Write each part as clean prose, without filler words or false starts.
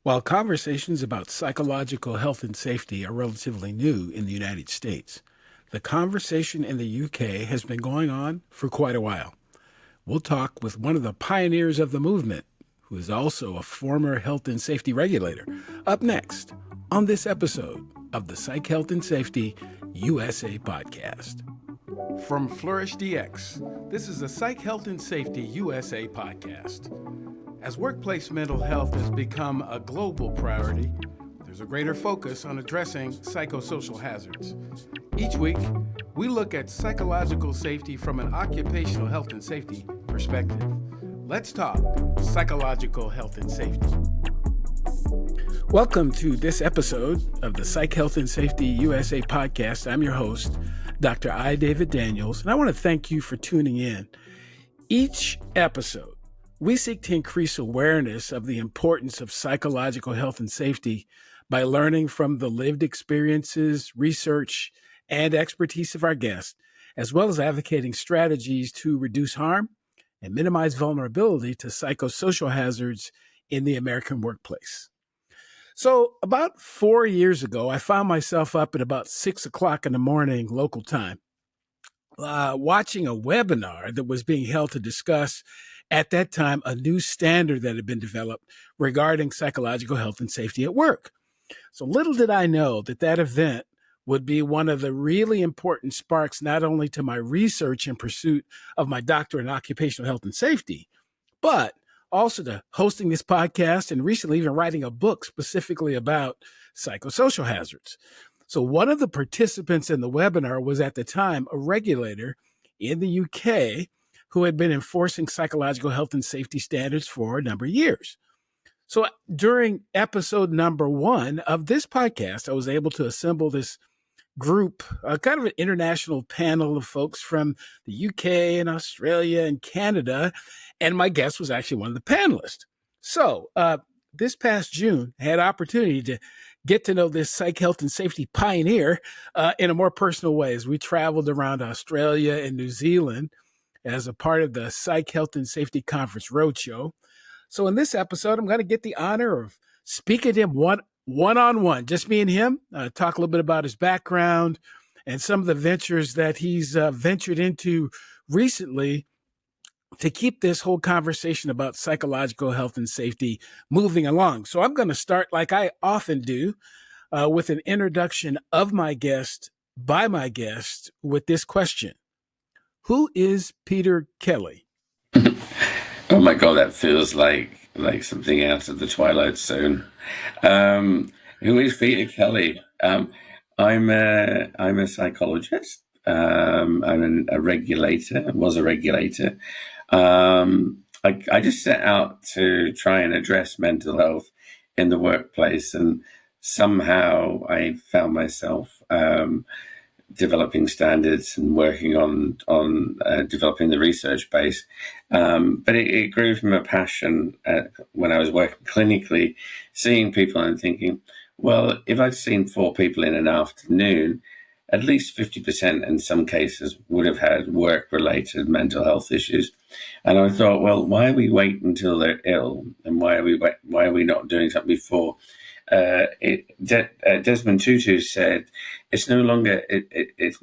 While conversations about psychological health and safety are relatively new in the United States, the conversation in the UK has been going on for quite a while. We'll talk with one of the pioneers of the movement, who is also a former health and safety regulator, up next on this episode of the Psych Health and Safety USA podcast. From Flourish DX, this is the Psych Health and Safety USA podcast. As workplace mental health has become a global priority, there's a greater focus on addressing psychosocial hazards. Each week, we look at psychological safety from an occupational health and safety perspective. Let's talk psychological health and safety. Welcome to this episode of the Psych Health and Safety USA podcast. I'm your host, Dr. I. David Daniels, and I want to thank you for tuning in. Each episode, we seek to increase awareness of the importance of psychological health and safety by learning from the lived experiences, research, and expertise of our guests, as well as advocating strategies to reduce harm and minimize vulnerability to psychosocial hazards in the American workplace. So about 4 years ago, I found myself up at about 6 o'clock in the morning local time, watching a webinar that was being held to discuss at that time a new standard that had been developed regarding psychological health and safety at work. So little did I know that that event would be one of the really important sparks, not only to my research in pursuit of my doctorate in occupational health and safety, but also to hosting this podcast and recently even writing a book specifically about psychosocial hazards. So one of the participants in the webinar was at the time a regulator in the UK who had been enforcing psychological health and safety standards for a number of years. So during episode number 1 of this podcast, I was able to assemble this group, kind of an international panel of folks from the UK and Australia and Canada, and my guest was actually one of the panelists. So this past June, I had opportunity to get to know this psych health and safety pioneer in a more personal way as we traveled around Australia and New Zealand as a part of the Psych Health and Safety Conference Roadshow. So in this episode, I'm going to get the honor of speaking to him one-on-one, just me and him, talk a little bit about his background and some of the ventures that he's ventured into recently to keep this whole conversation about psychological health and safety moving along. So I'm going to start like I often do with an introduction of my guest by my guest with this question. Who is Peter Kelly? Oh my God, that feels like something out of the Twilight Zone. Who is Peter Kelly? I'm a psychologist. I'm a regulator. Was a regulator. I just set out to try and address mental health in the workplace, and somehow I found myself developing standards and working on developing the research base. But it grew from a passion when I was working clinically, seeing people and thinking, well, if I'd seen 4 people in an afternoon, at least 50% in some cases would have had work-related mental health issues. And I thought, well, why are we waiting until they're ill? And why are we not doing something before? Desmond Tutu said, it's no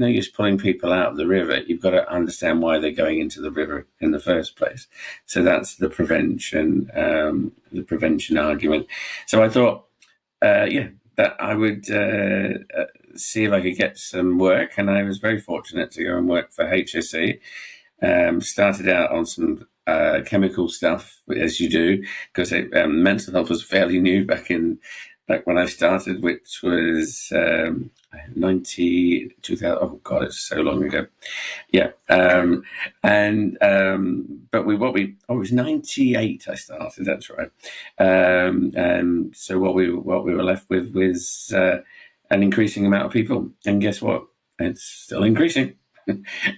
use pulling people out of the river. You've got to understand why they're going into the river in the first place. So that's the prevention argument. So I thought, that I would see if I could get some work. And I was very fortunate to go and work for HSE. Started out on some chemical stuff, as you do, because mental health was fairly new back when I started, which was 2000. Oh God, it's so long ago. Yeah, but it was 98. I started. That's right. And so what we were left with was an increasing amount of people, and guess what? It's still increasing,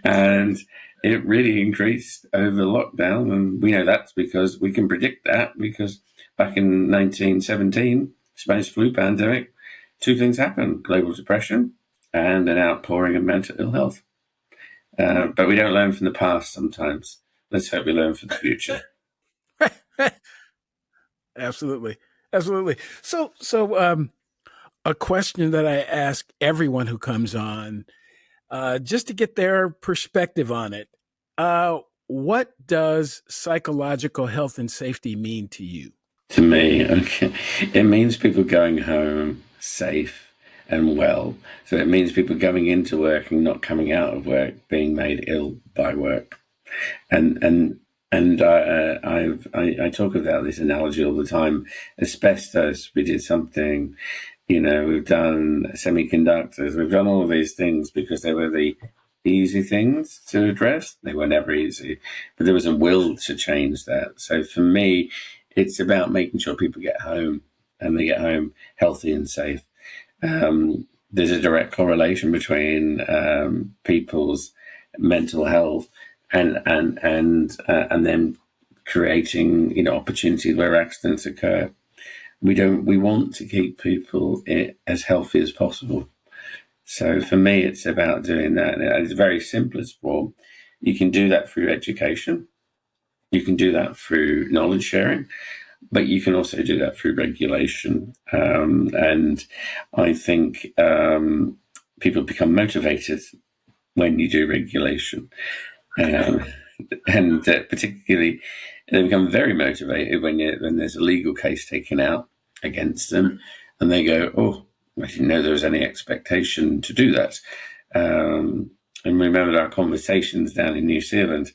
and it really increased over lockdown, and we know that's because we can predict that because back in 1917. Spanish flu pandemic, 2 things happened: global depression and an outpouring of mental ill health. But we don't learn from the past sometimes. Let's hope we learn for the future. Absolutely. Absolutely. A question that I ask everyone who comes on, just to get their perspective on it. What does psychological health and safety mean to you? To me, okay, it means people going home safe and well. So it means people going into work and not coming out of work being made ill by work. And I talk about this analogy all the time. Asbestos, we did something. We've done semiconductors. We've done all of these things because they were the easy things to address. They were never easy, but there was a will to change that. So for me, it's about making sure people get home and they get home healthy and safe. There's a direct correlation between people's mental health and then creating opportunities where accidents occur. We want to keep people as healthy as possible. So for me, it's about doing that. It's very simplest form. You can do that through education. You can do that through knowledge sharing, but you can also do that through regulation. And I think people become motivated when you do regulation. Um, and particularly, they become very motivated when there's a legal case taken out against them, and they go, "Oh, I didn't know there was any expectation to do that." And remembered our conversations down in New Zealand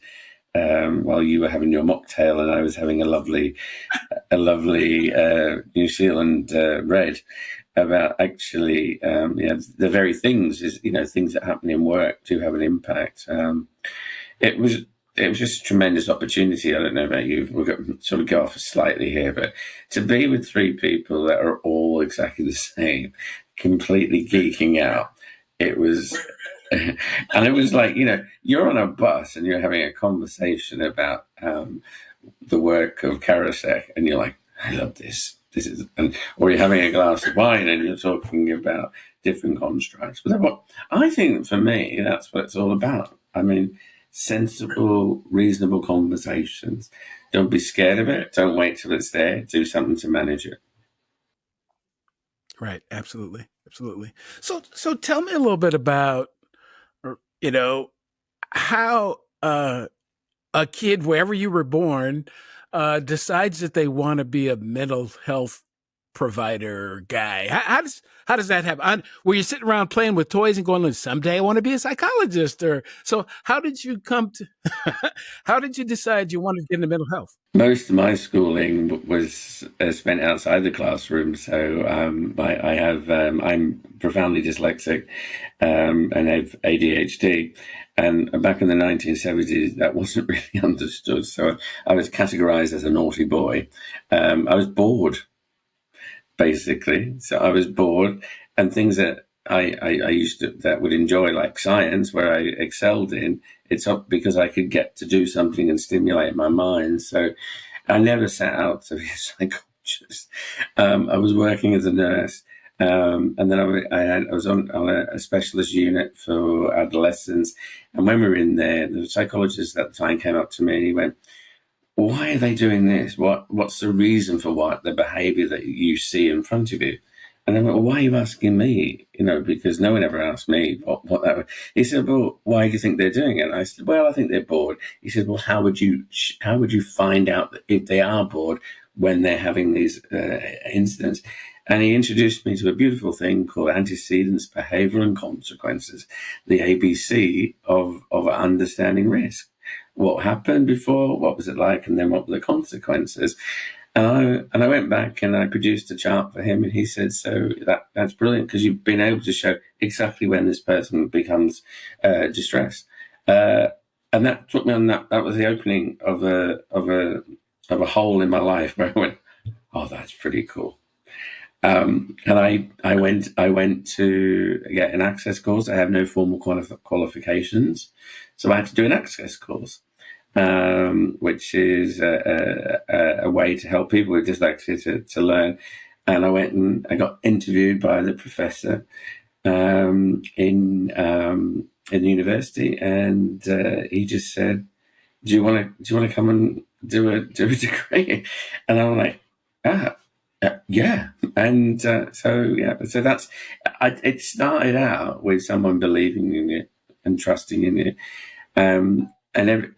while you were having your mocktail and I was having a lovely New Zealand red. About actually, the very things things that happen in work do have an impact. It was just a tremendous opportunity. I don't know about you. We're going to sort of go off slightly here, but to be with three people that are all exactly the same, completely geeking out, it was, and it was like you're on a bus and you're having a conversation about the work of Karasek, and you're like, I love this. This is, or you're having a glass of wine and you're talking about different constructs. But what I think for me, that's what it's all about. I mean, sensible, reasonable conversations. Don't be scared of it. Don't wait till it's there. Do something to manage it. Right. Absolutely. Absolutely. So tell me a little bit about, how a kid, wherever you were born, decides that they want to be a mental health provider guy. How does that happen? Were you sitting around playing with toys and going, "Someday I want to be a psychologist"? Or so? How did you come to? How did you decide you wanted to get into mental health? Most of my schooling was spent outside the classroom. So I'm profoundly dyslexic and have ADHD. And back in the 1970s, that wasn't really understood. So I was categorized as a naughty boy. I was bored, basically. So I was bored, and things that I used to that would enjoy, like science, where I excelled in. It's up because I could get to do something and stimulate my mind. So I never set out to be a psychologist. I was working as a nurse, and then I was on a specialist unit for adolescents. And when we were in there, the psychologist at the time came up to me and he went, why are they doing this? What's the reason for the behavior that you see in front of you? And I went, well, why are you asking me? Because no one ever asked me what that was. He said, well, why do you think they're doing it? And I said, well, I think they're bored. He said, well, how would you find out if they are bored when they're having these incidents? And he introduced me to a beautiful thing called antecedents, behavior, and consequences, the ABC of understanding risk. What happened before, what was it like, and then what were the consequences. And I went back and I produced a chart for him, and he said, so that's brilliant because you've been able to show exactly when this person becomes distressed. And that took me on that was the opening of a hole in my life where I went, oh, that's pretty cool. And I went to get an access course. I have no formal qualifications, so I had to do an access course, which is a way to help people with dyslexia to learn. And I went and I got interviewed by the professor in the university, and he just said, "Do you want to come and do a degree?" And I'm like, ah. Yeah, and so that's it. Started out with someone believing in it and trusting in it, and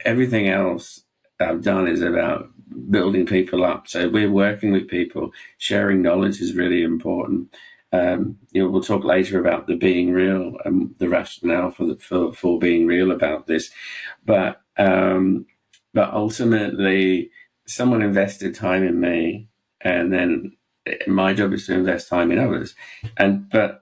everything else I've done is about building people up. So we're working with people. Sharing knowledge is really important. We'll talk later about the being real and the rationale for being real about this, but ultimately, someone invested time in me, and then my job is to invest time in others. But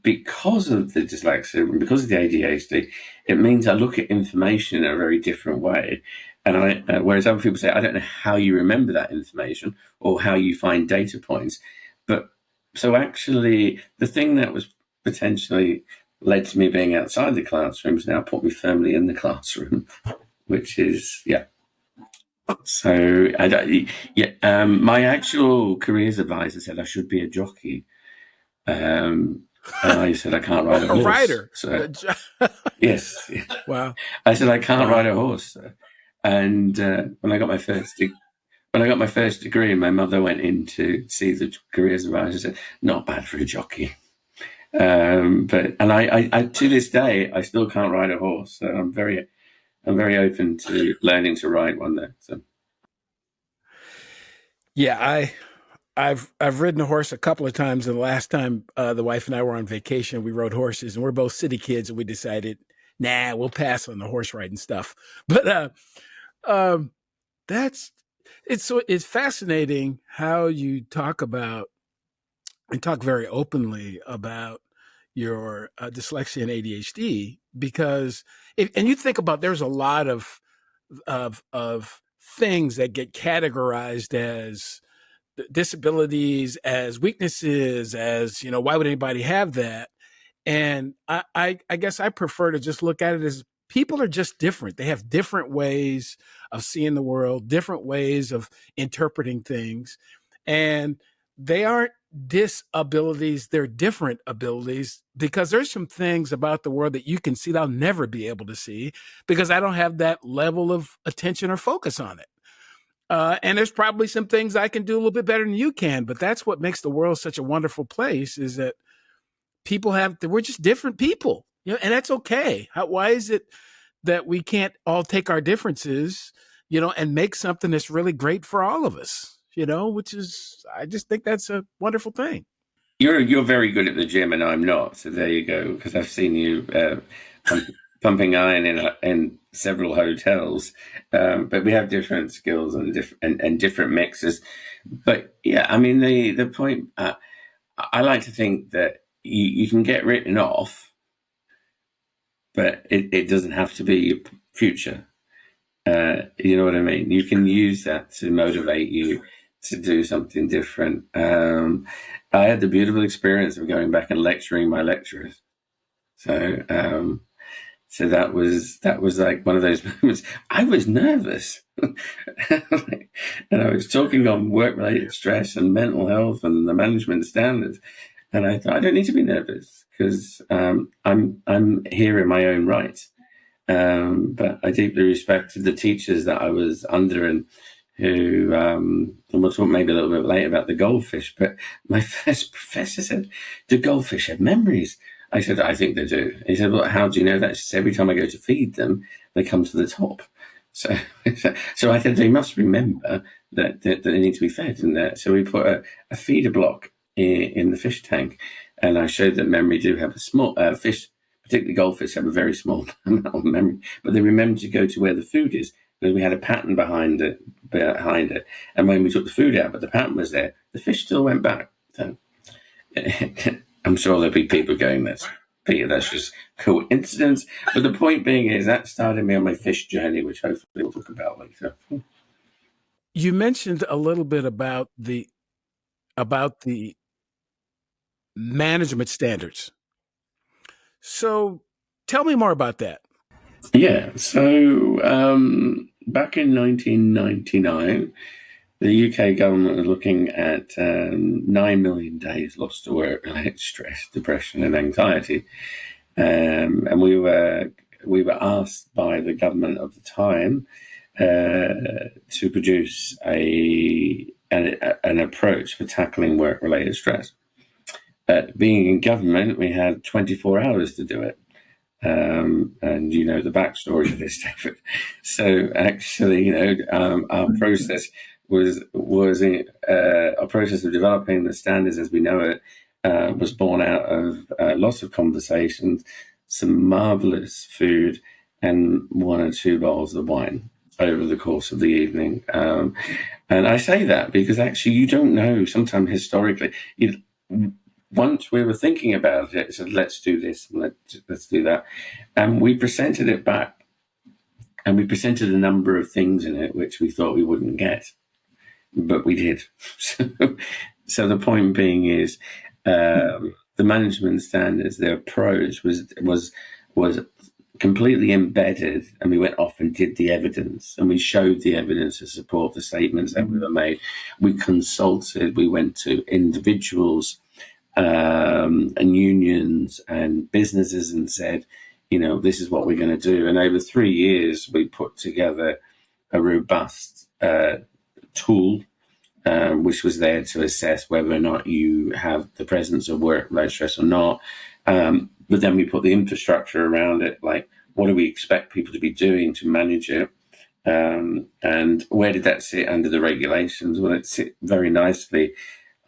because of the dyslexia and because of the ADHD, it means I look at information in a very different way. And whereas other people say, I don't know how you remember that information or how you find data points. But so actually, the thing that was potentially led to me being outside the classroom has now put me firmly in the classroom, which is, yeah. So I don't, yeah, my actual careers advisor said I should be a jockey, and I said I can't ride a A horse. writer. So yes, Wow. I said I can't ride Wow. a horse. And when I got my first degree, my mother went in to see the careers advisor. And said not bad for a jockey. But and I to this day I still can't ride a horse. So I'm very open to learning to ride one there. So. Yeah, I've ridden a horse a couple of times, and the last time the wife and I were on vacation, we rode horses, and we're both city kids, and we decided, nah, we'll pass on the horse riding stuff. But um, that's it's fascinating how you talk about and talk very openly about your dyslexia and ADHD because and you think about there's a lot of things that get categorized as disabilities, as weaknesses, as why would anybody have that? And I guess I prefer to just look at it as people are just different. They have different ways of seeing the world, different ways of interpreting things, and they aren't disabilities, they're different abilities because there's some things about the world that you can see that I'll never be able to see because I don't have that level of attention or focus on it. And there's probably some things I can do a little bit better than you can, but that's what makes the world such a wonderful place is that we're just different people, and that's okay. Why is it that we can't all take our differences, and make something that's really great for all of us, which is, I just think that's a wonderful thing. You're very good at the gym, and I'm not. So there you go. Because I've seen you pumping iron in several hotels, but we have different skills and different mixes. But yeah, I mean the point. I like to think that you can get written off, but it doesn't have to be your future. You know what I mean? You can use that to motivate you to do something different. I had the beautiful experience of going back and lecturing my lecturers. So, so that was like one of those moments. I was nervous, and I was talking on work-related stress and mental health and the management standards. And I thought I don't need to be nervous because I'm here in my own right. But I deeply respected the teachers that I was under and who, and we'll talk maybe a little bit later about the goldfish, but my first professor said, do goldfish have memories? I said, I think they do. He said, well, how do you know that? She said, every time I go to feed them, they come to the top. So, so I said, they must remember that they need to be fed. And so we put a feeder block in the fish tank. And I showed that memory do have a small fish, particularly goldfish, have a very small amount of memory, but they remember to go to where the food is because we had a pattern behind it. And when we took the food out, but the pattern was there, the fish still went back. So I'm sure there'll be people going, Peter, that's just coincidence. But the point being is that started me on my fish journey, which hopefully we'll talk about later. You mentioned a little bit about the management standards. So tell me more about that. Yeah, so back in 1999, the UK government was looking at 9 million days lost to work related to stress, depression, and anxiety. And we were asked by the government of the time to produce an approach for tackling work-related stress. Being in government, we had 24 hours to do it. And you know the backstory of this, David. So actually, our process was a process of developing the standards as we know it. Was born out of lots of conversations, some marvelous food, and one or two bottles of wine over the course of the evening. And I say that because actually, you don't know. Sometimes historically, once we were thinking about it, said, let's do this, and let's do that. And we presented it back, and we presented a number of things in it which we thought we wouldn't get, but we did. So the point being is, the management standards, their approach was completely embedded, and we went off and did the evidence, and we showed the evidence to support the statements that we were made. We consulted, we went to individuals, and unions and businesses and said, this is what we're going to do. And over 3 years, we put together a robust tool, which was there to assess whether or not you have the presence of work-related stress or not. But then we put the infrastructure around it, like what do we expect people to be doing to manage it? And where did that sit under the regulations? Well, it sit very nicely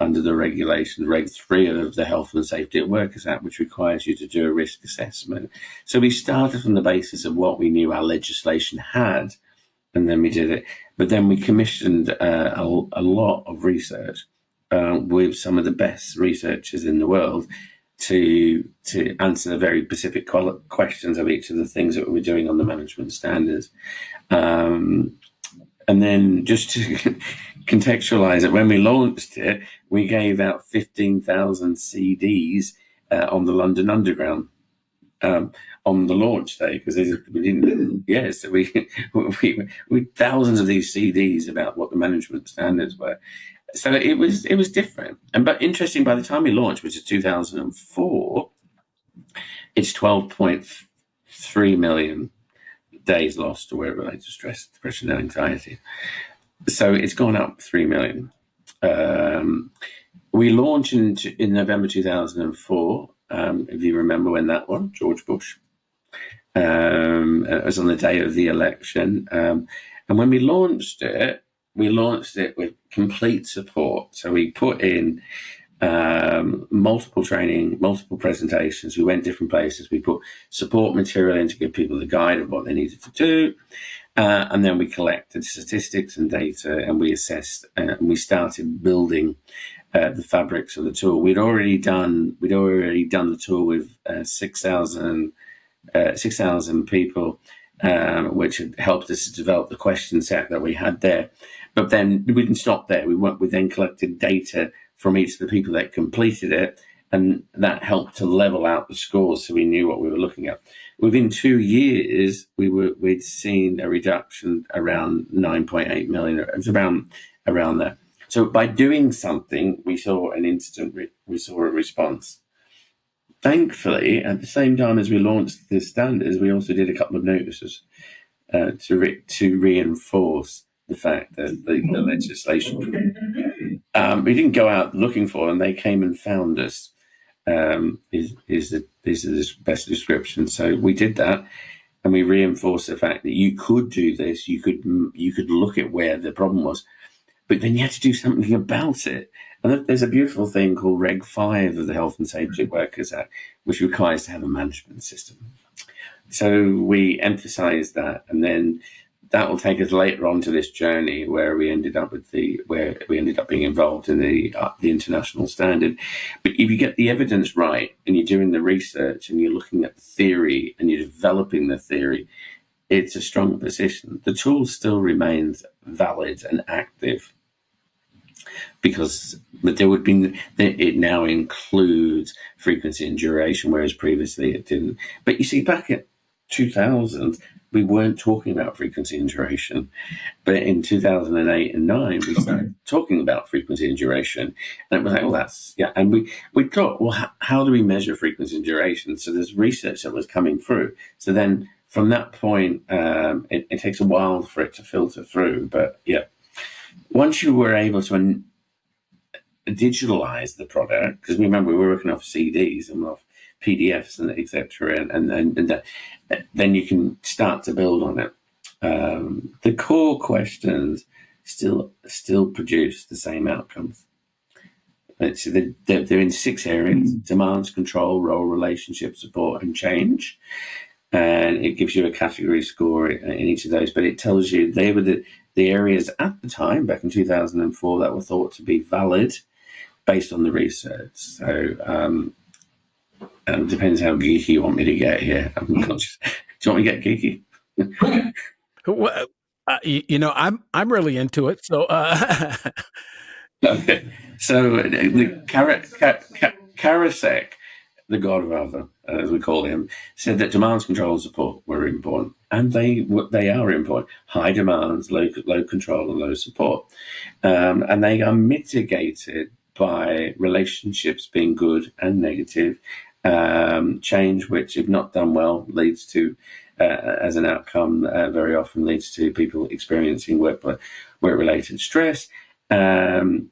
under the regulation, Reg 3 of the Health and Safety at Workers Act, which requires you to do a risk assessment. So we started from the basis of what we knew our legislation had, and then we did it. But then we commissioned a lot of research with some of the best researchers in the world to answer the very specific questions of each of the things that we were doing on the management standards. And then just to contextualize it, when we launched it, we gave out 15,000 CDs on the London Underground on the launch day, because we didn't. Yes, so we thousands of these CDs about what the management standards were. So it was different, but interesting. By the time we launched, which is 2004, it's 12.3 million days lost to work-related stress, depression, and anxiety. So it's gone up 3 million. We launched in November 2004. If you remember when that was, George Bush. It was on the day of the election. And when we launched it with complete support. So we put in multiple training, multiple presentations. We went different places. We put support material in to give people the guide of what they needed to do. And then we collected statistics and data, and we assessed, and we started building the fabrics of the tool. We'd already done the tool with 6,000 people, which had helped us to develop the question set that we had there. But then we didn't stop there. We then collected data from each of the people that completed it, and that helped to level out the scores so we knew what we were looking at. Within 2 years, we'd seen a reduction around 9.8 million. It was around that. So by doing something, we saw a response. Thankfully, at the same time as we launched the standards, we also did a couple of notices to reinforce the fact that the legislation. We didn't go out looking for them; they came and found us. Is the best description. So we did that, and we reinforced the fact that you could do this. You could look at where the problem was, but then you had to do something about it. And there's a beautiful thing called Reg 5 of the Health and Safety Workers Act, which requires to have a management system. So we emphasised that, and then that will take us later on to this journey where we ended up being involved in the international standard. But if you get the evidence right, and you're doing the research, and you're looking at the theory, and you're developing the theory, it's a strong position. The tool still remains valid and active, but it now includes frequency and duration, whereas previously it didn't. But you see, back at 2000, we weren't talking about frequency and duration, but in 2008 and 9, we started talking about frequency and duration, and it was like, and we thought, well, how do we measure frequency and duration? So there's research that was coming through. So then from that point, it takes a while for it to filter through, but yeah. once you were able to digitalize the product, because remember we were working off CDs and off PDFs and etc., and then you can start to build on it. The core questions still produce the same outcomes. They're in 6 areas: demands, control, role, relationship, support, and change. And it gives you a category score in each of those, but it tells you they were the areas at the time, back in 2004, that were thought to be valid based on the research. So it depends how geeky you want me to get here. I'm conscious. Do you want me to get geeky? Well, I'm really into it. So, Okay. So the Karasek, the godfather, as we call him, said that demands, control, and support were important, and they are important. High demands, low control, and low support, and they are mitigated by relationships being good and negative. Change, which, if not done well, leads to, as an outcome, very often leads to people experiencing work-related stress, and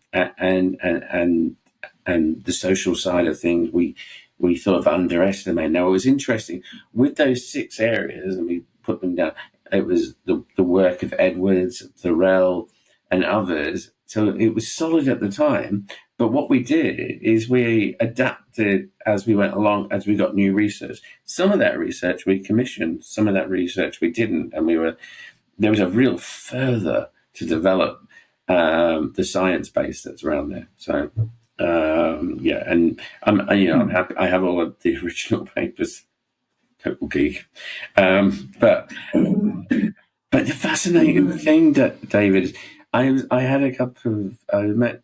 the social side of things we sort of underestimate. Now, it was interesting with those 6 areas, and we put them down. It was the work of Edwards, Thorell, and others. So it was solid at the time. But what we did is we adapted as we went along, as we got new research. Some of that research we commissioned, some of that research we didn't, and there was a real further to develop the science base that's around there. So yeah, and I'm happy. I have all of the original papers. Total geek, but the fascinating thing, that David, I had I met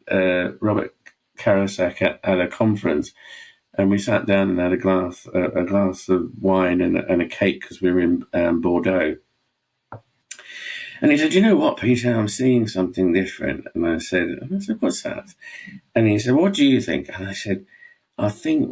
Robert Karasek at a conference, and we sat down and had a glass of wine and a cake, because we were in Bordeaux. And he said, "You know what, Peter? I'm seeing something different." And I said, "What's that?" And he said, "What do you think?" And I said, "I think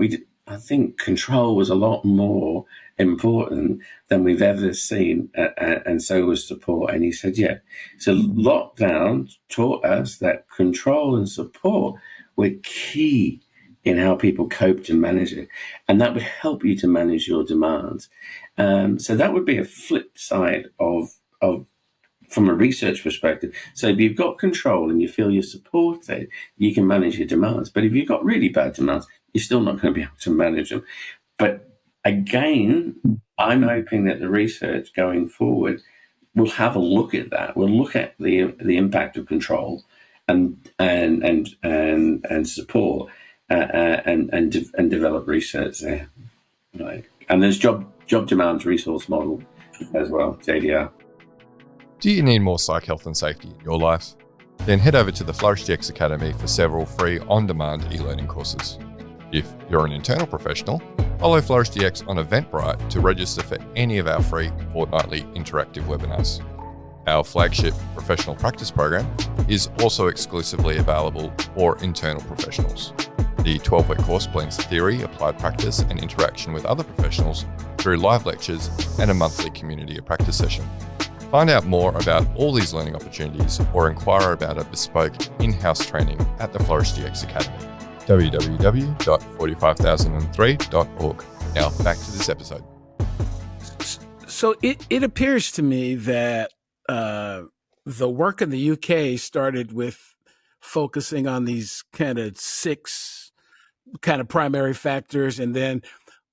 control was a lot more important than we've ever seen, and so was support." And he said, "Yeah, so lockdown taught us that control and support were key in how people coped and managed it, and that would help you to manage your demands." So that would be a flip side of from a research perspective. So if you've got control and you feel you're supported, you can manage your demands. But if you've got really bad demands, you're still not going to be able to manage them. But again, I'm hoping that the research going forward will have a look at that. We'll look at the impact of control and support, and develop research there. Right. And there's job demands resource model as well, JDR. Do you need more psych health and safety in your life? Then head over to the FlourishDX Academy for several free on-demand e-learning courses. If you're an internal professional, follow FlourishDX on Eventbrite to register for any of our free fortnightly interactive webinars. Our flagship professional practice program is also exclusively available for internal professionals. The 12-week course blends theory, applied practice, and interaction with other professionals through live lectures and a monthly community of practice session. Find out more about all these learning opportunities or inquire about a bespoke in-house training at the FlourishDX Academy. www.45003.org. Now back to this episode. So it appears to me that the work in the UK started with focusing on these kind of 6 kind of primary factors, and then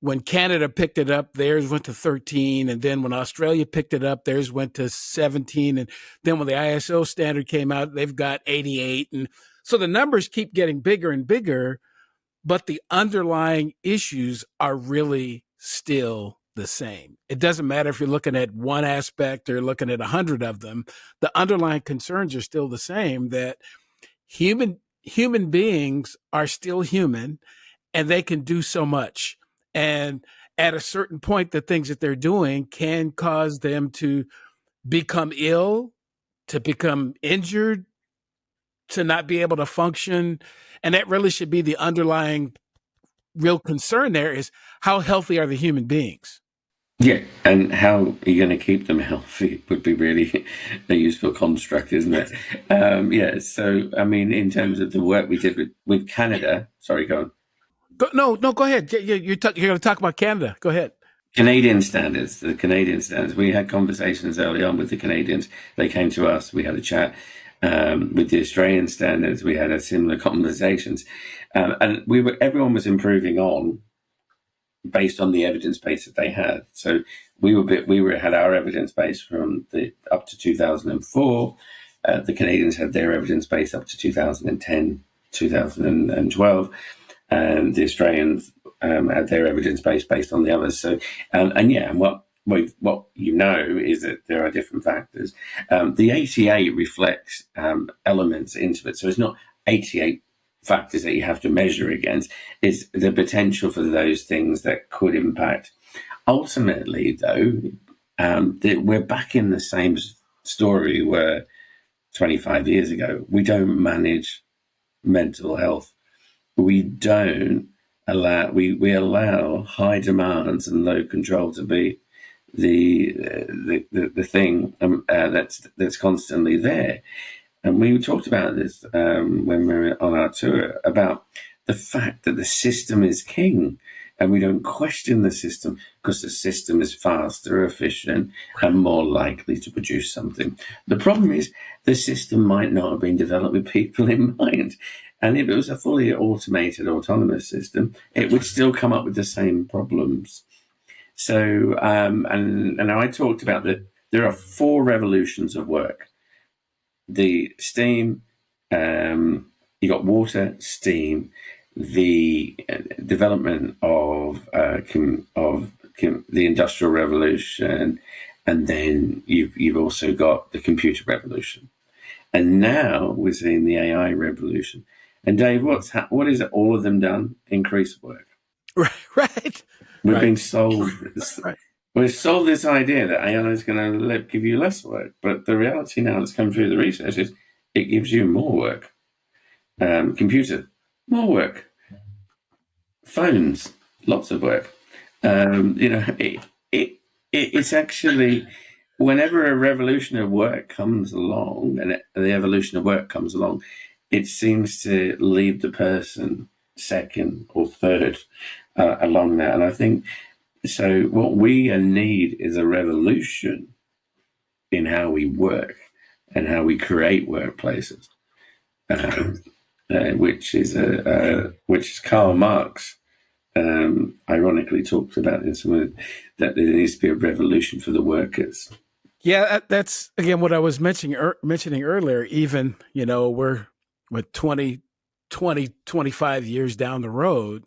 when Canada picked it up, theirs went to 13. And then when Australia picked it up, theirs went to 17. And then when the ISO standard came out, they've got 88. And so the numbers keep getting bigger and bigger, but the underlying issues are really still the same. It doesn't matter if you're looking at one aspect or looking at 100 of them. The underlying concerns are still the same, that human beings are still human, and they can do so much. And at a certain point, the things that they're doing can cause them to become ill, to become injured, to not be able to function. And that really should be the underlying real concern there, is how healthy are the human beings? Yeah, and how are you going to keep them healthy would be really a useful construct, isn't it? Yeah, so, I mean, in terms of the work we did with Canada, sorry, go on. No, go ahead. You're going to talk about Canada. Go ahead. Canadian standards, the Canadian standards. We had conversations early on with the Canadians. They came to us. We had a chat with the Australian standards. We had a similar conversations, and everyone was improving on based on the evidence base that they had. So had our evidence base from the up to 2004. The Canadians had their evidence base up to 2010, 2012, and the Australians had their evidence base based on the others. So, and what you know is that there are different factors. The 88 reflects elements into it, so it's not 88 factors that you have to measure against. Is the potential for those things that could impact. Ultimately, though, we're back in the same story where 25 years ago we don't manage mental health. We don't allow we allow high demands and low control to be the thing that's constantly there. And we talked about this when we were on our tour about the fact that the system is king, and we don't question the system because the system is faster, efficient, and more likely to produce something. The problem is the system might not have been developed with people in mind. And if it was a fully automated, autonomous system, it would still come up with the same problems. So, and I talked about that there are 4 revolutions of work. The steam, you got water, steam, the development of the Industrial Revolution, and then you've also got the computer revolution, and now we're seeing the AI revolution. And Dave, what is it? All of them done? Increase work. Right. We've Right. been sold. Right. We've sold this idea that AI is going to give you less work, but the reality now that's come through the research is it gives you more work. Computer, more work. Phones, lots of work. It's actually, whenever a revolution of work comes along, and the evolution of work comes along, it seems to leave the person second or third along that. And I think so. What we need is a revolution in how we work and how we create workplaces, which is Karl Marx. Ironically talked about in some of that there needs to be a revolution for the workers. Yeah, that's again what I was mentioning earlier. Even, we're with 25 years down the road,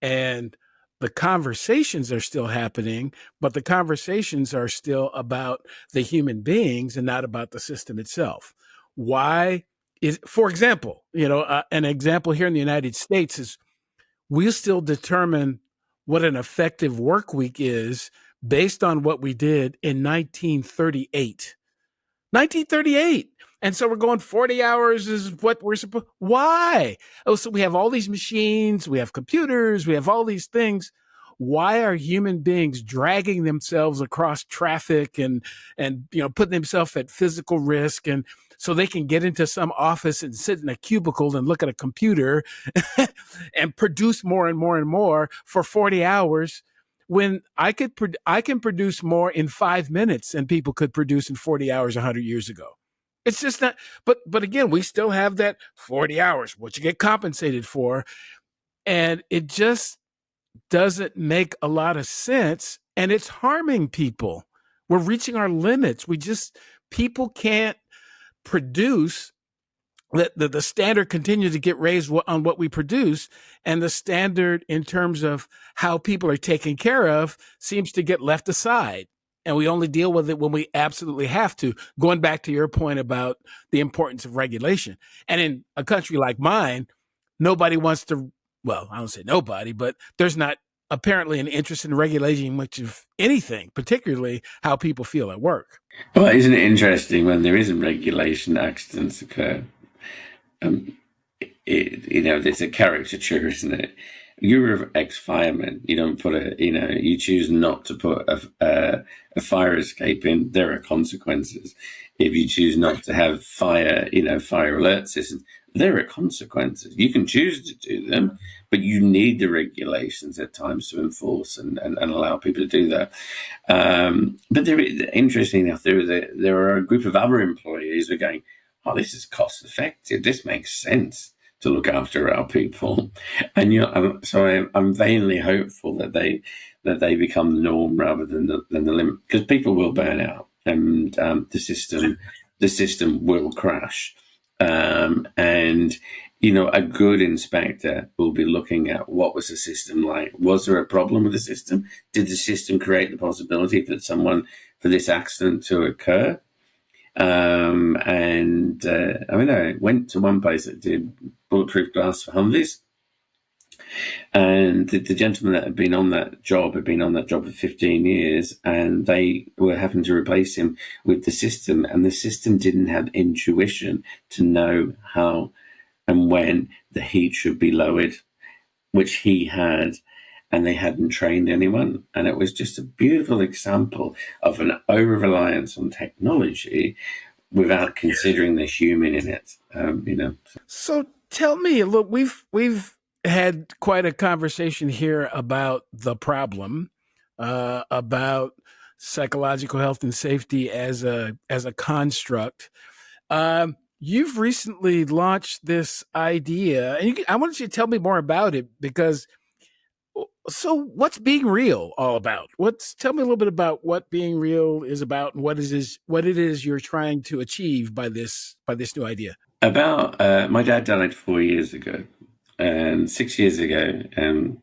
and the conversations are still happening, but the conversations are still about the human beings and not about the system itself. Why for example, an example here in the United States is we still determine what an effective work week is based on what we did in 1938. 1938. And so we're going 40 hours is what we're supposed. Why? Oh, so we have all these machines, we have computers, we have all these things. Why are human beings dragging themselves across traffic and putting themselves at physical risk, and so they can get into some office and sit in a cubicle and look at a computer and produce more and more and more for 40 hours when I can produce more in 5 minutes than people could produce in 40 hours 100 years ago. It's just not. But again, we still have that 40 hours, what you get compensated for, and it just doesn't make a lot of sense, and it's harming people. We're reaching our limits. People can't produce. The standard continues to get raised on what we produce, and the standard in terms of how people are taken care of seems to get left aside. And we only deal with it when we absolutely have to, going back to your point about the importance of regulation. And in a country like mine, nobody wants to, well, I don't say nobody, but there's not apparently an interest in regulating much of anything, particularly how people feel at work. Well, isn't it interesting when there isn't regulation, accidents occur? There's a caricature, isn't it? You're an ex-fireman. You don't put you choose not to put a fire escape in. There are consequences. If you choose not to have fire alert systems, there are consequences. You can choose to do them, but you need the regulations at times to enforce and allow people to do that. But interesting enough, there are a group of other employees who are going, "Oh, this is cost effective. This makes sense to look after our people," and so I'm vainly hopeful that they become the norm rather than the limit, because people will burn out, and the system will crash, and a good inspector will be looking at what was the system like. Was there a problem with the system? Did the system create the possibility for this accident to occur? I went to one place that did bulletproof glass for Humvees, and the gentleman that had been on that job for 15 years, and they were having to replace him with the system, and the system didn't have intuition to know how and when the heat should be lowered, which he had, and they hadn't trained anyone. And it was just a beautiful example of an over-reliance on technology without considering the human in it. So tell me, look, we've had quite a conversation here about the problem, about psychological health and safety as a construct. You've recently launched this idea, and I want you to tell me more about it, because so what's being real all about? Tell me a little bit about what being real is about, and what it is you're trying to achieve by this new idea. About my dad died 4 years ago, and 6 years ago,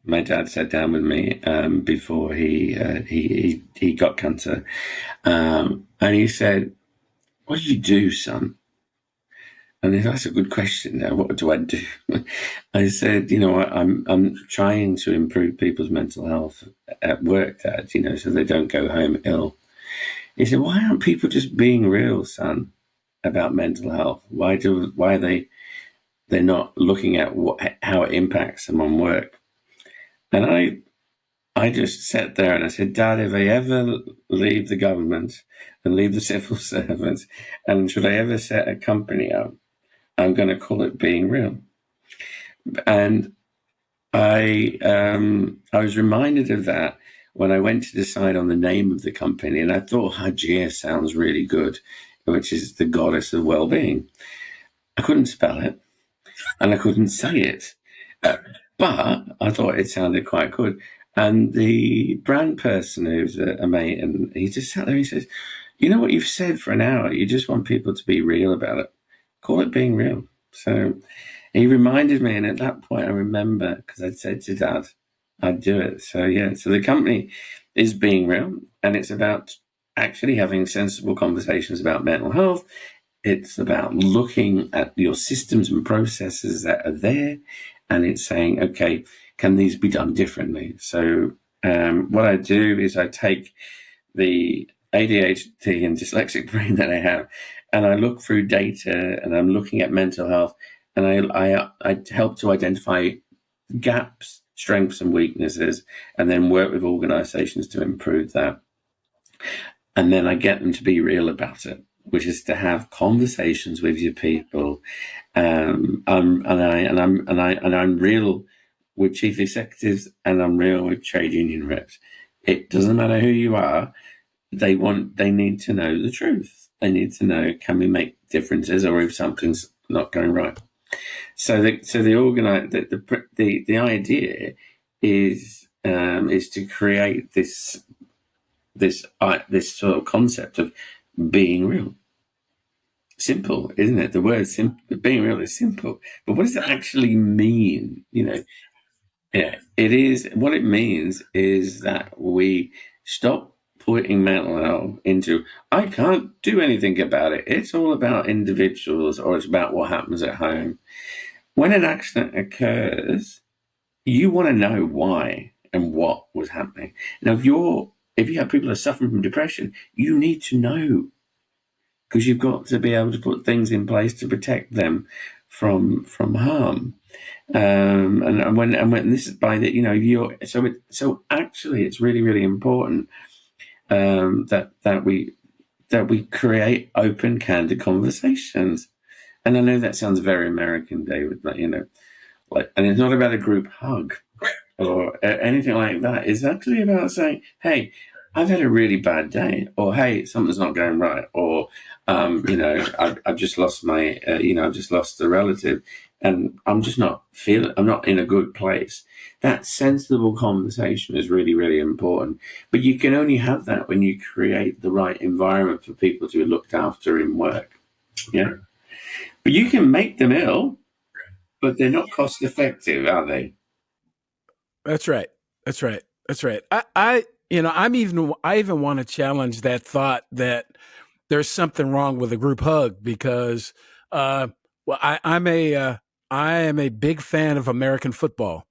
my dad sat down with me before he got cancer, and he said, "What do you do, son?" And that's a good question. Now, what do I do? I said, I'm trying to improve people's mental health at work, Dad, so they don't go home ill. He said, "Why aren't people just being real, son, about mental health? Why are they're not looking at how it impacts them on work?" And I just sat there and I said, "Dad, if I ever leave the government and leave the civil servants, and should I ever set a company up, I'm going to call it Being Real." And I was reminded of that when I went to decide on the name of the company, and I thought Hajia sounds really good, which is the goddess of well-being. I couldn't spell it, and I couldn't say it, but I thought it sounded quite good. And the brand person, who's a mate, and he just sat there and he says, "You know what you've said for an hour? You just want people to be real about it. Call it Being Real." So he reminded me, and at that point I remember, because I'd said to Dad I'd do it. So the company is Being Real, and it's about actually having sensible conversations about mental health. It's about looking at your systems and processes that are there, and it's saying, okay, can these be done differently? So what I do is I take the ADHD and dyslexic brain that I have, and I look through data, and I'm looking at mental health, and I help to identify gaps, strengths, and weaknesses, and then work with organizations to improve that. And then I get them to be real about it, which is to have conversations with your people. I'm real with chief executives, and I'm real with trade union reps. It doesn't matter who you are. They need to know the truth. They need to know, can we make differences, or if something's not going right. So the idea is to create this sort of concept of being real. Simple, isn't it? The word being real is simple, but what does it actually mean? Yeah, it is. What it means is that we stop putting mental health into, I can't do anything about it. It's all about individuals, or it's about what happens at home. When an accident occurs, you want to know why and what was happening. Now, if you have people that are suffering from depression, you need to know, because you've got to be able to put things in place to protect them from harm. And when this is by the, so actually it's really, really important that we create open, candid conversations. And I know that sounds very American, David, but and it's not about a group hug or anything like that. It's actually about saying, "Hey, I've had a really bad day," or "Hey, something's not going right," or I've just lost I've just lost a relative, and I'm not in a good place. That sensible conversation is really, really important. But you can only have that when you create the right environment for people to be looked after in work. Yeah. But you can make them ill, but they're not cost effective, are they? That's right. That's right. That's right. I even want to challenge that thought that there's something wrong with a group hug because, well, I am a big fan of American football.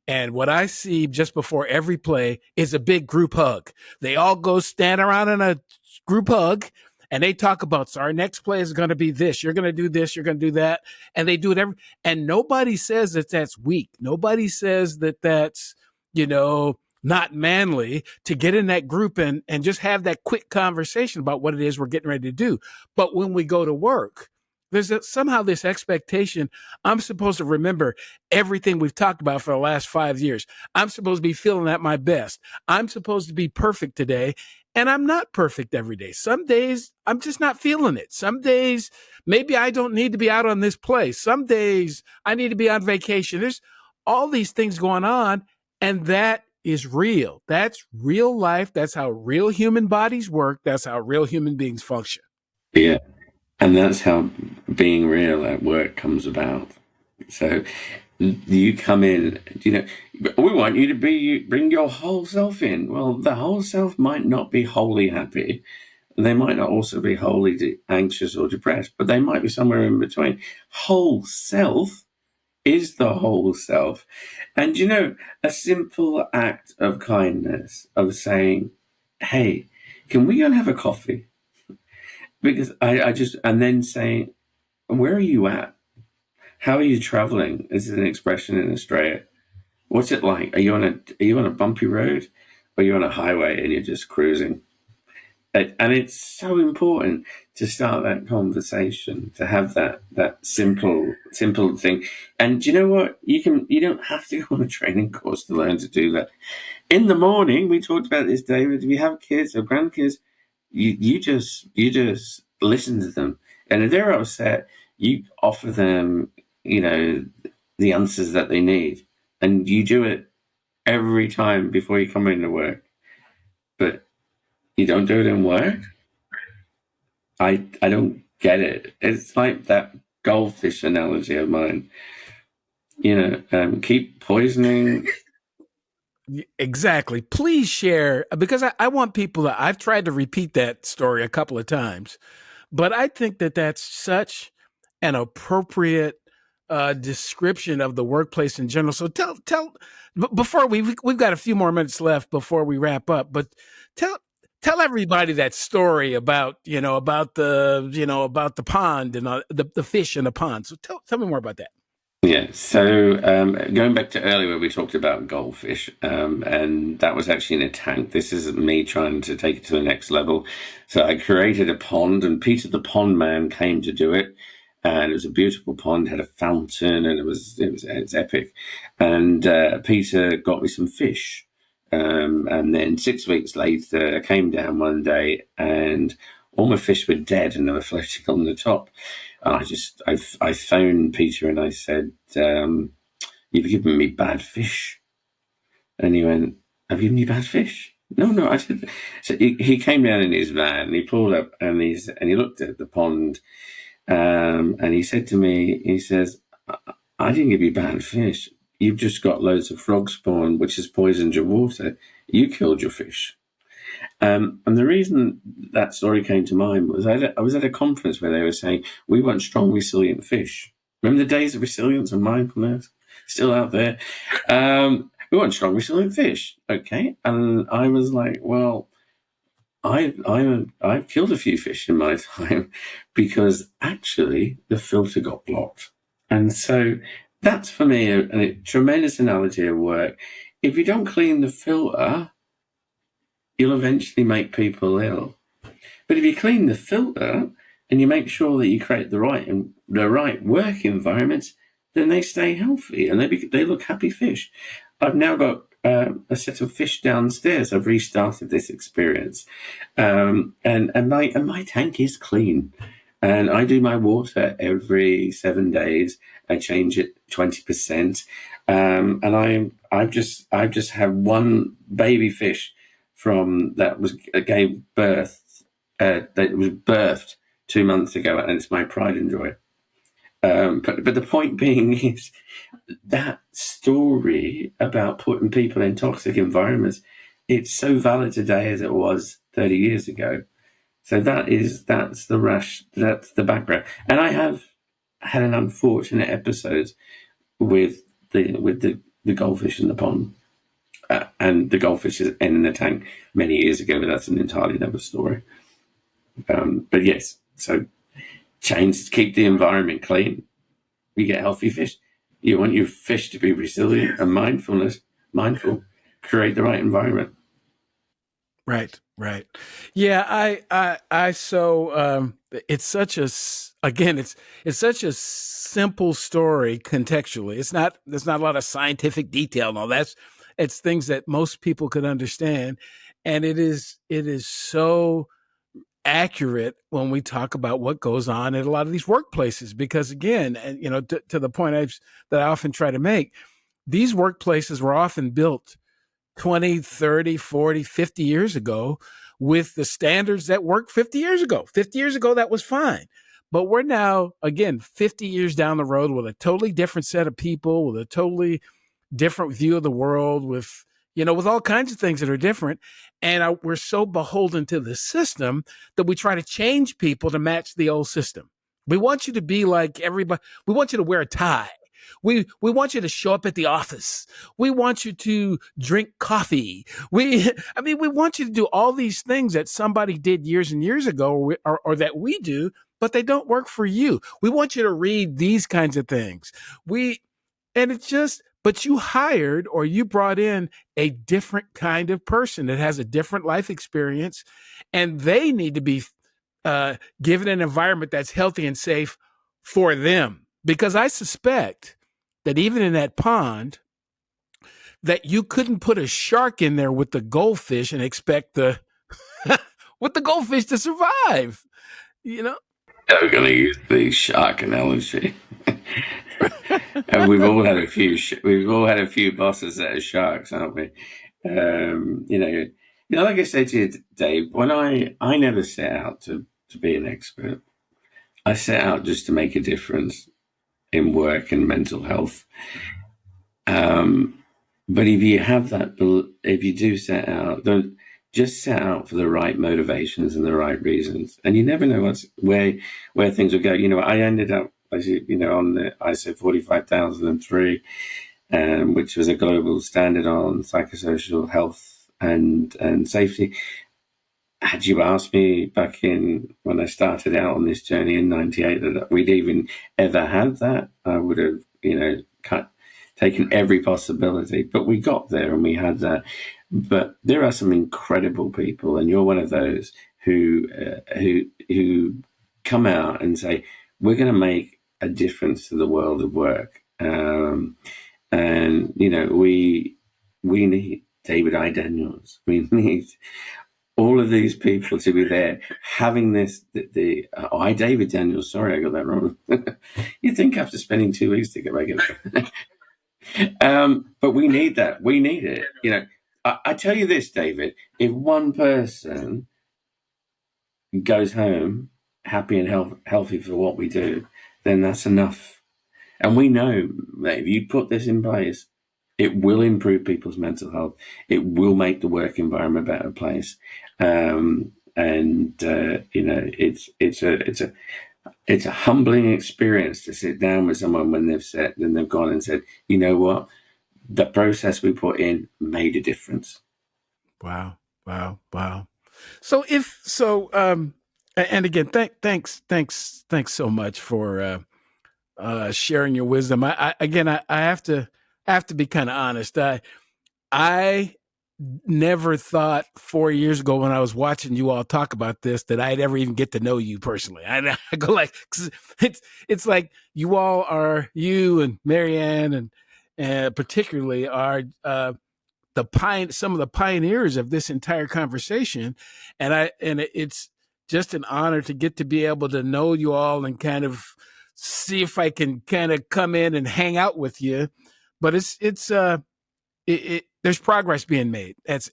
And what I see just before every play is a big group hug. They all go stand around in a group hug and they talk about, so our next play is going to be this. You're going to do this. You're going to do that. And they do it and nobody says that that's weak. Nobody says that that's, not manly to get in that group and just have that quick conversation about what it is we're getting ready to do. But when we go to work, there's somehow this expectation. I'm supposed to remember everything we've talked about for the last 5 years. I'm supposed to be feeling at my best. I'm supposed to be perfect today. And I'm not perfect every day. Some days I'm just not feeling it. Some days maybe I don't need to be out on this play. Some days I need to be on vacation. There's all these things going on. And that is real. That's real life. That's how real human bodies work. That's how real human beings function. Yeah. And that's how being real at work comes about. So you come in, we want you to bring your whole self in. Well, the whole self might not be wholly happy. They might not also be wholly anxious or depressed, but they might be somewhere in between. Whole self is the whole self. And, a simple act of kindness, of saying, "Hey, can we go and have a coffee?" Because and then saying, "Where are you at? How are you traveling?" This is an expression in Australia. What's it like? Are you on a bumpy road, or are you on a highway and you're just cruising? And it's so important to start that conversation, to have that simple thing. And do you know what? You don't have to go on a training course to learn to do that. In the morning, we talked about this, David. If you have kids or grandkids, you just listen to them, and if they're upset, you offer them, the answers that they need, and you do it every time before you come into work. But you don't do it in work. I don't get it. It's like that goldfish analogy of mine. Keep poisoning. Exactly. Please share because I want people to, I've tried to repeat that story a couple of times, but I think that that's such an appropriate description of the workplace in general. So before we've got a few more minutes left before we wrap up, but tell everybody that story about, about the pond and the fish in the pond. So tell me more about that. Yeah, so going back to earlier where we talked about goldfish, and that was actually in a tank. This is me trying to take it to the next level. So I created a pond, and Peter the Pond Man came to do it. And it was a beautiful pond, had a fountain, and it's epic. And Peter got me some fish. And then 6 weeks later, I came down one day, and all my fish were dead, and they were floating on the top. And I phoned Peter and I said, "You've given me bad fish." And he went, "I've given you bad fish?" No, I said. So he came down in his van and he pulled up and he looked at the pond, and he said to me, he says, "I didn't give you bad fish. You've just got loads of frog spawn, which has poisoned your water. You killed your fish." And the reason that story came to mind was I was at a conference where they were saying, "We want strong, resilient fish." Remember the days of resilience and mindfulness? Still out there. We want strong, resilient fish. Okay. And I was like, well, I've killed a few fish in my time because actually the filter got blocked. And so that's for me a tremendous analogy of work. If you don't clean the filter, you'll eventually make people ill. But if you clean the filter and you make sure that you create the right work environments, then they stay healthy and they look happy fish. I've now got a set of fish downstairs. I've restarted this experience, and my tank is clean, and I do my water every 7 days. I change it 20%, and I've just had one baby fish from that gave birth that was birthed 2 months ago, and it's my pride and joy. But the point being is that story about putting people in toxic environments, it's so valid today as it was 30 years ago. So that's the background. And I have had an unfortunate episode with the goldfish in the pond. And the goldfish is in the tank many years ago, but that's an entirely another story. But yes, so keep the environment clean. You get healthy fish. You want your fish to be resilient and mindful, create the right environment. Right, right. Yeah, it's such a simple story contextually. There's not a lot of scientific detail and all that. It's things that most people could understand. And it is so accurate when we talk about what goes on at a lot of these workplaces, because again, and to the point that I often try to make, these workplaces were often built 20, 30, 40, 50 years ago with the standards that worked 50 years ago. 50 years ago, that was fine. But we're now, again, 50 years down the road with a totally different set of people, with a totally different view of the world, with all kinds of things that are different. And we're so beholden to the system that we try to change people to match the old system. We want you to be like everybody. We want you to wear a tie. We want you to show up at the office. We want you to drink coffee. We want you to do all these things that somebody did years and years ago, or that we do, but they don't work for you. We want you to read these kinds of things. But you hired or you brought in a different kind of person that has a different life experience, and they need to be given an environment that's healthy and safe for them. Because I suspect that even in that pond, that you couldn't put a shark in there with the goldfish and expect with the goldfish to survive. We're going to use the shark analogy. And we've all had a few bosses that are sharks, haven't we? Like I said to you, Dave, when I never set out to be an expert. I set out just to make a difference in work and mental health. But if you have that, if you do set out, don't just set out for the right motivations and the right reasons, and you never know where things will go. I ended up, on the ISO 45003, which was a global standard on psychosocial health and safety. Had you asked me back when I started out on this journey in '98 that we'd even ever had that, I would have, taken every possibility. But we got there and we had that. But there are some incredible people, and you're one of those who come out and say, we're going to make a difference to the world of work. And we need David I. Daniels. We need all of these people to be there, having I, David Daniels, sorry, I got that wrong. You'd think after spending 2 weeks to get regular. But we need that. We need it. I tell you this, David, if one person goes home happy and healthy for what we do, then that's enough. And we know that if you put this in place, it will improve people's mental health. It will make the work environment a better place. It's a humbling experience to sit down with someone when they've gone and said, you know what, the process we put in made a difference. Wow. So and again, thanks so much for sharing your wisdom. I have to be kind of honest. I never thought 4 years ago when I was watching you all talk about this that I'd ever even get to know you personally. I go like, 'cause it's like you all are, you and Marianne and particularly are some of the pioneers of this entire conversation, and it's just an honor to get to be able to know you all and kind of see if I can kind of come in and hang out with you. But there's progress being made. And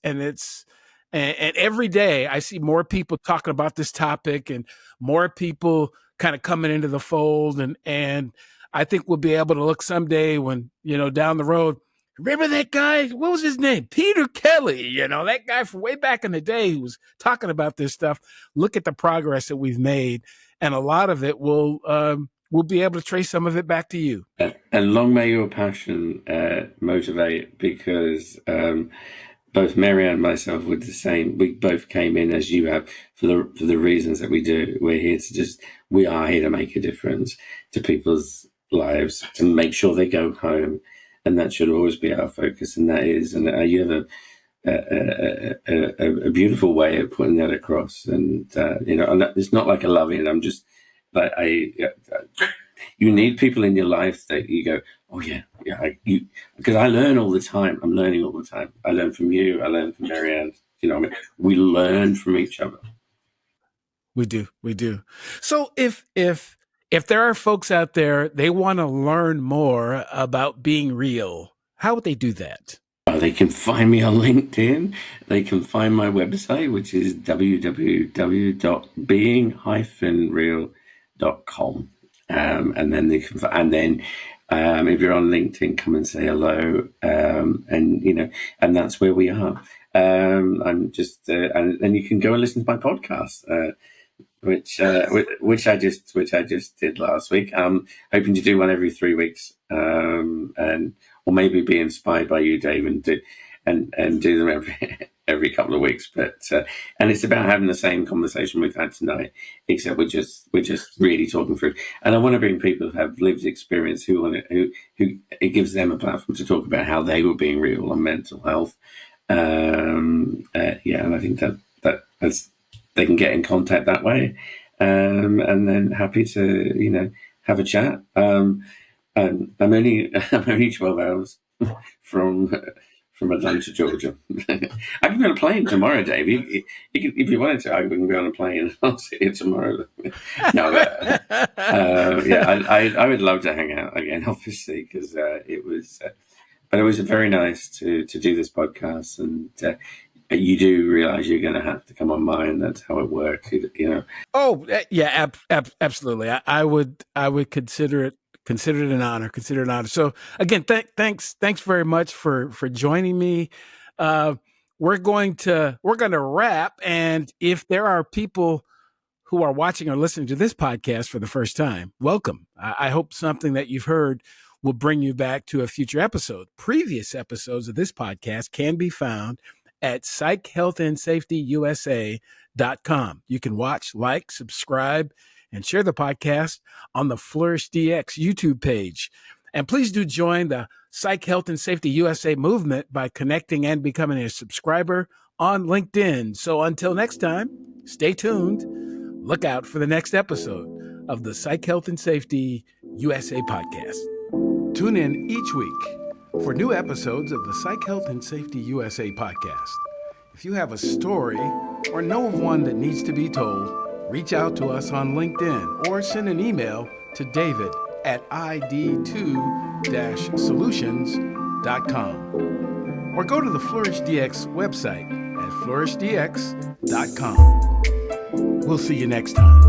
every day I see more people talking about this topic and more people kind of coming into the fold. And I think we'll be able to look someday when, down the road, remember that guy? What was his name? Peter Kelly, that guy from way back in the day who was talking about this stuff. Look at the progress that we've made. And a lot of it we'll be able to trace some of it back to you. And long may your passion motivate, because both Mary and myself were the same. We both came in as you have for the reasons that we do. We are here to make a difference to people's lives, to make sure they go home, and that should always be our focus. And that is, and you have a beautiful way of putting that across. And it's not like I love it. I'm just like you need people in your life that you go, oh yeah, because I learn all the time. I'm learning all the time. I learn from you. I learn from Marianne. We learn from each other. We do. So if there are folks out there, they want to learn more about being real, how would they do that? They can find me on LinkedIn. They can find my website, which is www.being-real.com. And then if you're on LinkedIn, come and say hello. And that's where we are. I'm just, and you can go and listen to my podcast, which I just did last week. I'm hoping to do one every 3 weeks, or maybe be inspired by you, Dave, and do them every couple of weeks. But and it's about having the same conversation we've had tonight, except we're just really talking through. And I want to bring people who have lived experience who it gives them a platform to talk about how they were being real on mental health. And I think that they can get in contact that way, and then happy to have a chat. I'm only 12 hours from Atlanta, Georgia. I can be on a plane tomorrow, Dave. If you wanted to, I can be on a plane. I'll see you tomorrow. No, I would love to hang out again, obviously, because it was very nice to do this podcast, and you do realize you're going to have to come on mine. That's how it works, Oh yeah, absolutely. I would consider it an honor. So again, thanks very much for joining me. We're going to wrap, and if there are people who are watching or listening to this podcast for the first time, welcome. I hope something that you've heard will bring you back to a future episode. Previous episodes of this podcast can be found at psychhealthandsafetyusa.com. You can watch, like, subscribe, and share the podcast on the Flourish DX YouTube page. And please do join the Psych Health and Safety USA movement by connecting and becoming a subscriber on LinkedIn. So until next time, stay tuned. Look out for the next episode of the Psych Health and Safety USA podcast. Tune in each week for new episodes of the Psych Health and Safety USA podcast. If you have a story or know of one that needs to be told, reach out to us on LinkedIn or send an email to david@id2-solutions.com or go to the Flourish DX website at flourishdx.com. We'll see you next time.